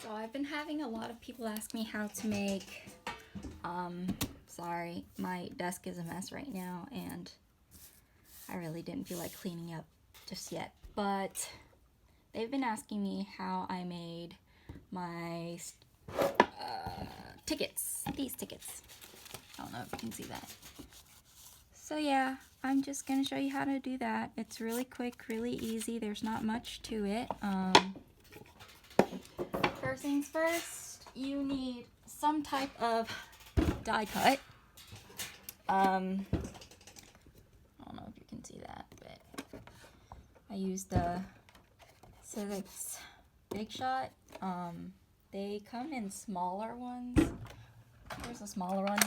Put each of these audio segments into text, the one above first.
So I've been having a lot of people ask me how to make, sorry, my desk is a mess right now and I really didn't feel like cleaning up just yet, but they've been asking me how I made my tickets, these tickets. I don't know if you can see that. So yeah, I'm just gonna show you how to do that. It's really quick, really easy. There's not much to it. First things first, you need some type of die cut. I don't know if you can see that, but I used the Sizzix Big Shot. They come in smaller ones. Here's a smaller one.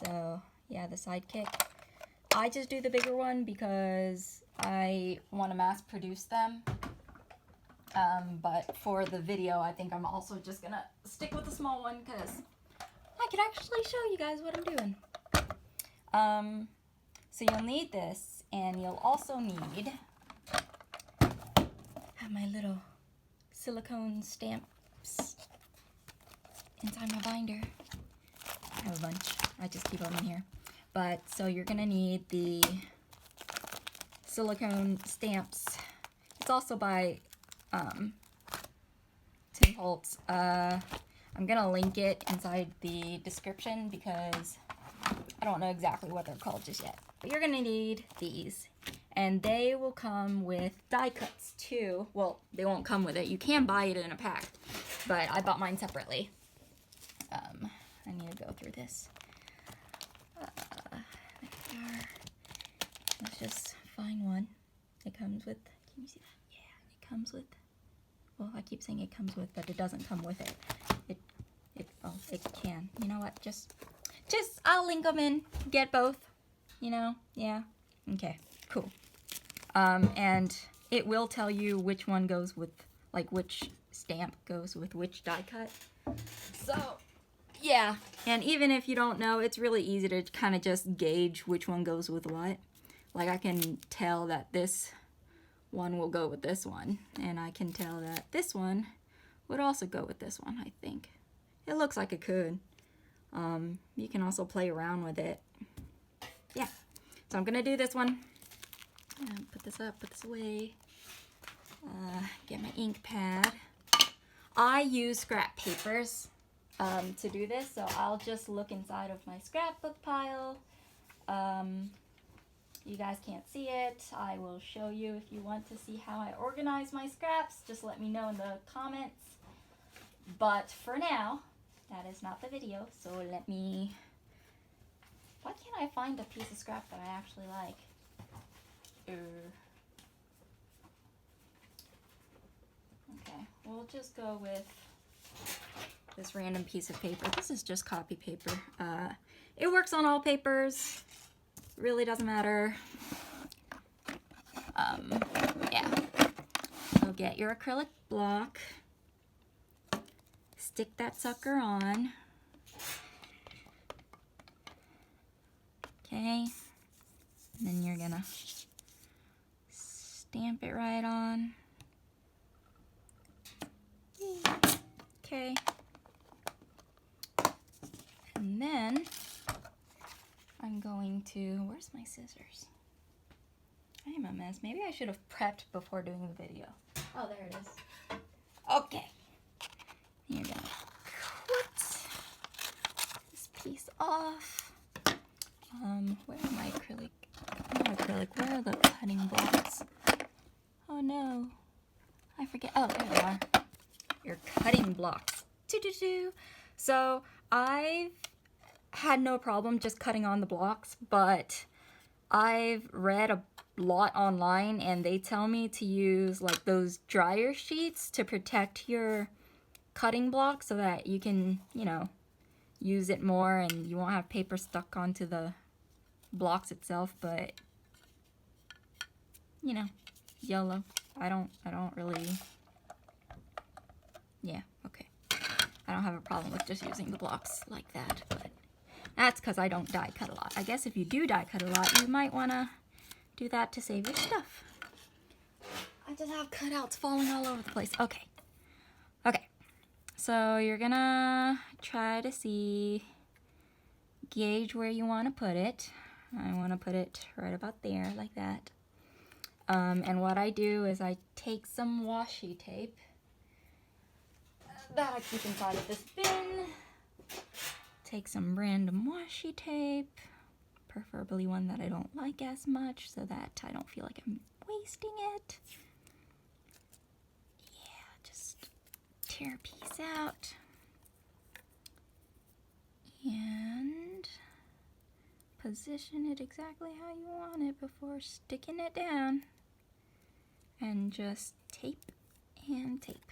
So yeah, the Sidekick. I just do the bigger one because I want to mass produce them. But for the video, I think I'm also just gonna stick with the small one because I could actually show you guys what I'm doing. So you'll need this, and you'll also need my little silicone stamps inside my binder. I have a bunch. I just keep them in here. But so you're gonna need the silicone stamps. It's also by Tim Holtz. I'm gonna link it inside the description because I don't know exactly what they're called just yet. But you're gonna need these, and they will come with die cuts too. Well, they won't come with it. You can buy it in a pack, but I bought mine separately. I need to go through this. There we are. Let's just find one. It comes with, can you see that? Yeah, it comes with, well, I keep saying it comes with, but it doesn't come with it. Oh, it can. You know what? Just, I'll link them in. Get both. You know? Yeah. Okay. Cool. And it will tell you which one goes with, like, which stamp goes with which die cut. So, yeah. And even if you don't know, it's really easy to kind of just gauge which one goes with what. Like, I can tell that this one will go with this one, and I can tell that this one would also go with this one, I think. It looks like it could. You can also play around with it. Yeah. So I'm gonna do this one. Put this up, put this away. Get my ink pad. I use scrap papers to do this, so I'll just look inside of my scrapbook pile. You guys can't see it. I will show you if you want to see how I organize my scraps. Just let me know in the comments. But for now, that is not the video, so let me... Why can't I find a piece of scrap that I actually like? Okay, we'll just go with this random piece of paper. This is just copy paper. It works on all papers. Really doesn't matter. Yeah. So get your acrylic block. Stick that sucker on. Okay. And then you're gonna stamp it right on. Okay. And then I'm going to, where's my scissors? I am a mess. Maybe I should have prepped before doing the video. Oh, there it is. Okay. You're gonna cut this piece off. Where are my acrylic? Not acrylic, where are the cutting blocks? Oh no. I forget. Oh, there they are. Your cutting blocks. So I've had no problem just cutting on the blocks, but I've read a lot online and they tell me to use like those dryer sheets to protect your cutting block so that you can, you know, use it more and you won't have paper stuck onto the blocks itself. But you know, YOLO. I don't really, yeah, okay. I don't have a problem with just using the blocks like that, but that's because I don't die cut a lot. I guess if you do die cut a lot, you might want to do that to save your stuff. I just have cutouts falling all over the place. Okay. Okay, so you're gonna try to gauge where you want to put it. I want to put it right about there, like that. And what I do is I take some washi tape that I keep inside of this bin. Take some random washi tape, preferably one that I don't like as much so that I don't feel like I'm wasting it. Yeah, just tear a piece out. And position it exactly how you want it before sticking it down. And just tape and tape.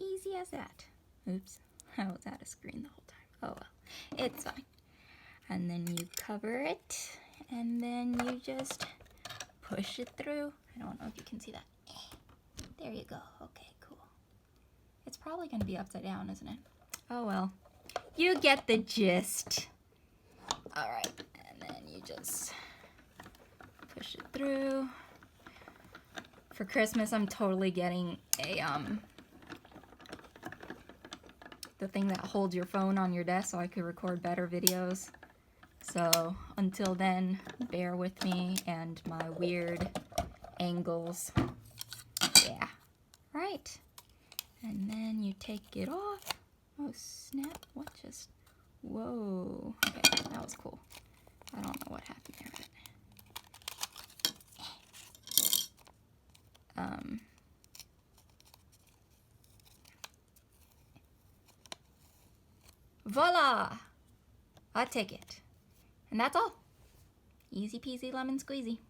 Easy as that. Oops, I was out of screen the whole time. Oh well, it's fine. And then you cover it, and then you just push it through. I don't know if you can see that. There you go. Okay, cool. It's probably going to be upside down, isn't it? Oh well. You get the gist. All right, and then you just push it through. For Christmas, I'm totally getting a the thing that holds your phone on your desk so I could record better videos. So until then, bear with me and my weird angles. Yeah, right. And then you take it off. Oh snap! What just? Whoa. Okay, that was cool. I don't know what happened there, but. Voila! A ticket. And that's all. Easy peasy lemon squeezy.